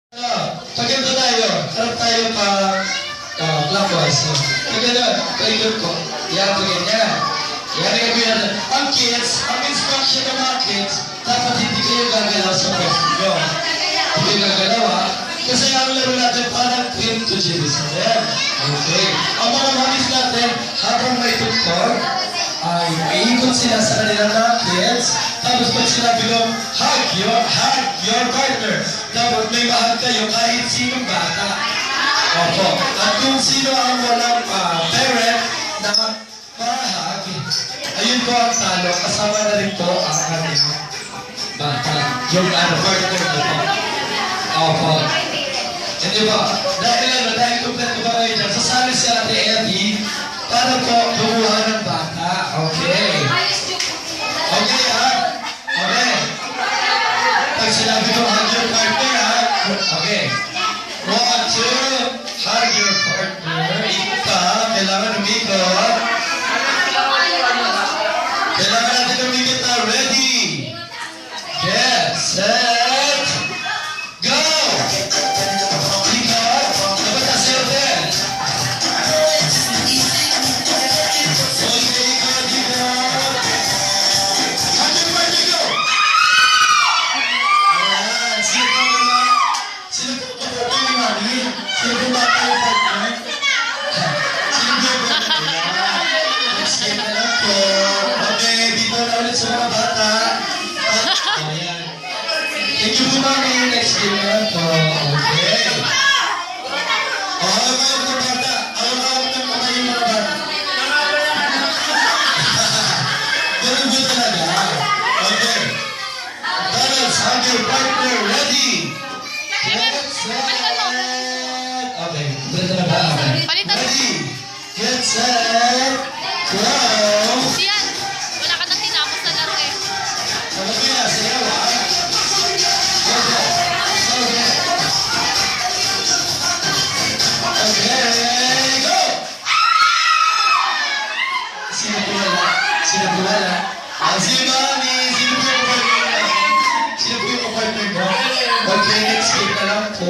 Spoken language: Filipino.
Paganda tayo. Harap tayo pa clockwise. Paganda, paikot ko. Yan, ganyan. Yan ang gagawin natin. Ang kids, ang instruction ng mga kids, dapat hindi kayo gagalaw sa pwesto nyo. Hindi kayo gagalaw ha. Kasi ang laro natin parang cream to Jerusalem. Okay. Ang mga mamis natin, habang may tuktor, ay iikot sila sa kanilang mga kids. Tapos pag sinabi ko, hug your partner. Dapat may mahal kayo kahit sinong bata. Opo. At kung sino ang walang parent na mahag, ayun po ang talo. Kasama na rin po ang kanilang bata. Yung partner na po. Opo. Hindi ba? Dahil kompleto ba kayo dyan? Sasali si Ate Eddie para po kumuha ng bata. Okay. Okay ha? Okay. Pag sinabi ko, hug your partner ha? Okay. 1, 2, hug your partner. Ikot ka ha? Kailangan umikot. Kailangan natin umikot na. Ready? Get, set, go! Ikot. Dapat na sa'yo din. Thank you po mami. Next game na po. Okay. Mga bata. Awag-awag ng mga yung mga bata. Ganun ba talaga? Okay. Donald, hug your partner. Ready? Get set. Okay. Ganun na ba? Ready? Get set. Go! Yan. Wala ka nang tinapos na laro eh. Okay na. Sayaw ha? Sino po wala? Si Mami! Sino po yung partner mo? Okay, next game na lang po.